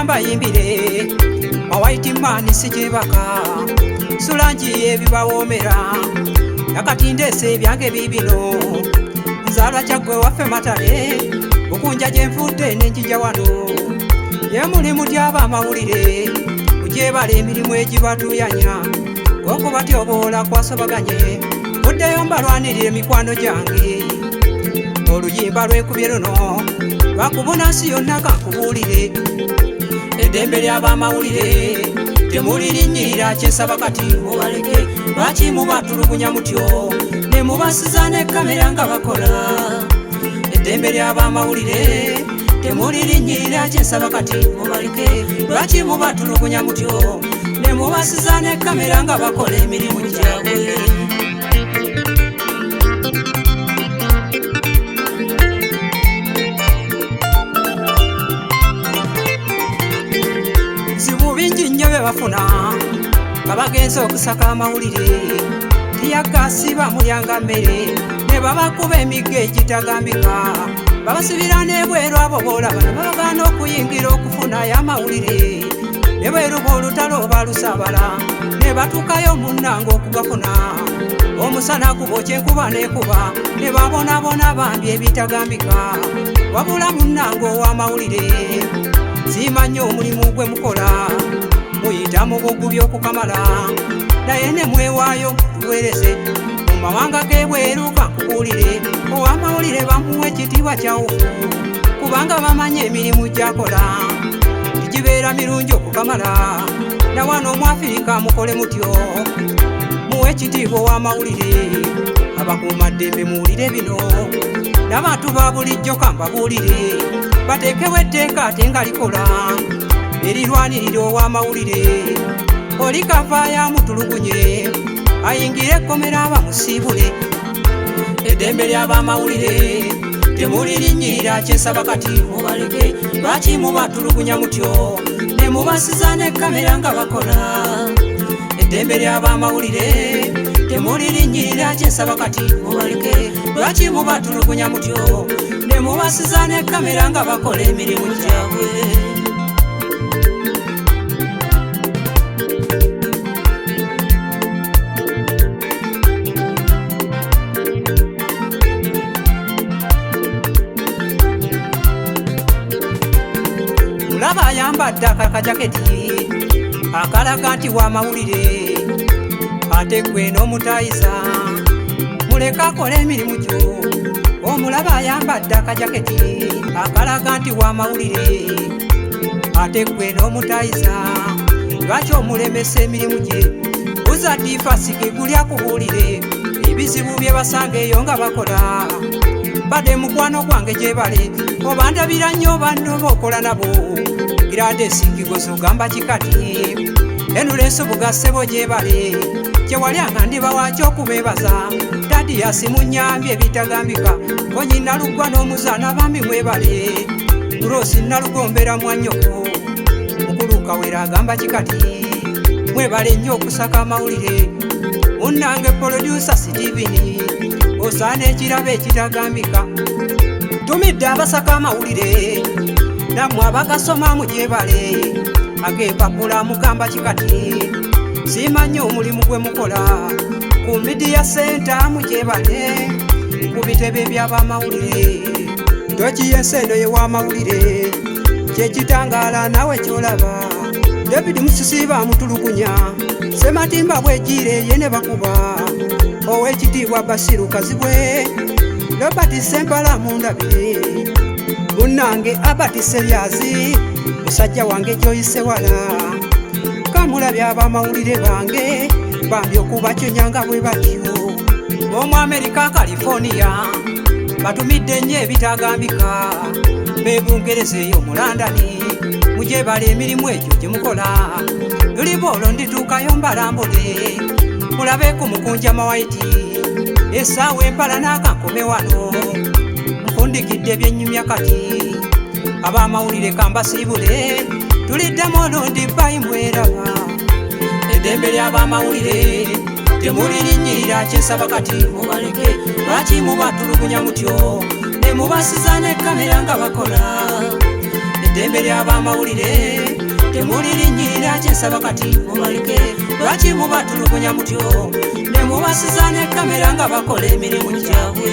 Kamba yimbire White man sijibaka Sulanji ebibawomera Nakatindese byange bibino Nzalwa chagwe wafe matale Okunja jenfute nenjija wano Yemuli mutyaba amawulire Mujebale emirimu egibatuyanya Okubatya oboola kwasobaganye Muddeyo mbalwanirire mikwano gyange Oluyimba lwekubye luno Lwakubunansi yonna kankubulire Eddembe ly'abamawulire temulirinyira kyensaba kati mubaleke lwaki mubatulugunya mutyo ne mubasiza ne kamera nga bakola eddembe ly'abamawulire temulirinyira kyensaba kati mubaleke lwaki mubatulugunya mutyo ne mubasiza ne kamera nga bakola emirimu gyabwe bingi nnyo bye bafuna nga bagenza okusaka amawulire tiyagasiba mulyanga mmere ne babakuba emigga egitagambika babasibira n'ebweru abo boolaba ne babagaana okuyingira okufunayo amawulire ne bweruba olutalo balusabala ne batuukayo munnanga okugafuna omusana kubokya enkuba n'ekuba ne babonabona bambi ebitagambika wabula munnanga ow'amawulire simanyi omulimu gwe mukola muyita mu bugu by'okukamala naye ne mwewaayo tuweereze mu mawanga g'ebweru kankubulire ow'amawulire bamuwa ekitiibwa kyawufu kubanga bamanyi emirimu gy'akola tigibeera mirungi okukamala na wano mu Afirika mukole mutyo muwe ekitiibwa ow'amawulire abakuumaddembe muwulire bino n'abantu ba bulijjo kambabuulire bateekewo etteeka ate nga likola erirwanirira ow'amawulire oli kavaayo amutulugunye ayingire ekkomera bamusiibule eddembe ly'abamawulire temulirinyira kyensaba kati mubaleke lwaki mubatulugunya mutyo ne mubasiza ne kamera nga bakola eddembe ly'abamawulire temulirinyira kyensaba kati mubaleke lwaki mubatulugunya mutyo ne mubasiza ne kamera nga bakola emirimu gyabwe mulaba ayambadde akakajaketi akalaga nti w'amawulire ate gwe n'omutayiza muleke akole emirimu gyo omulaba ayambadde akajaketi akalaga nti w'amawulire ate gwe n'omutayiza lwaki omulemesa emirimu gye buza tifasike guli akubuulire ebizibu bye basanga eyo nga bakola badde mukwano gwange gyebale oba ndabira nnyo banno bookola nabo girade esingigozi ogamba kikati enula ensobuga ssebo gyebale kyewalyanga ndibawaakyo okubeebaza tadi yasimunyambye ebitagambika onyina luggwa n'omuzaana bambi mwebale tulosi nalugombera mwannyoko mukulu kawera agamba kikati mwebale nnyo okusaka amawulire munnange producer Steveni osaana ekirabo ekitagambika tumidde abasaka amawulire nammwe abagasoma mugyebale ag'empapula mugamba kikati simanyi omulimu gwe mukola ku media center mugyebale ku bitebe by'abamawulire tokiyensendo yew'amawulire kyekitangaala nawe kyolaba David Musisiba mutulugunya Sematimba bwejire ye ne bakuba ow'ekitiibwa Basiru Kazibwe Robert Sempala mundabire munnange Abati Seryazi musajja wange Joyce Wala kamulabye abamawulire bange bambi okubakyonyanga bwe batyo omu Amerika California batumidde nnyo ebitagambika beebungerezeeyo mu Londoni mugyebala emirimu egyo gye mukola luliboolo ndituukayo mbalambule mulabe ku mukunja mawaiti essaawa empala n'akankome wano mpundikidde ebyennyumya kati abamawulire kambasiibule tuliddemu olundi bayi mweraba eddembe ly'abamawulire temulirinyira kyensaba kati mubaleke lwaki mubatulugunya mutyo ne mubasiza ne kamera nga bakola eddembe ly'abamawulire temulirinyirira kyensaba kati mubalike lwaki mubatulugunya mutyo ne mubasiza ne kamera nga bakola emirimu gyabwe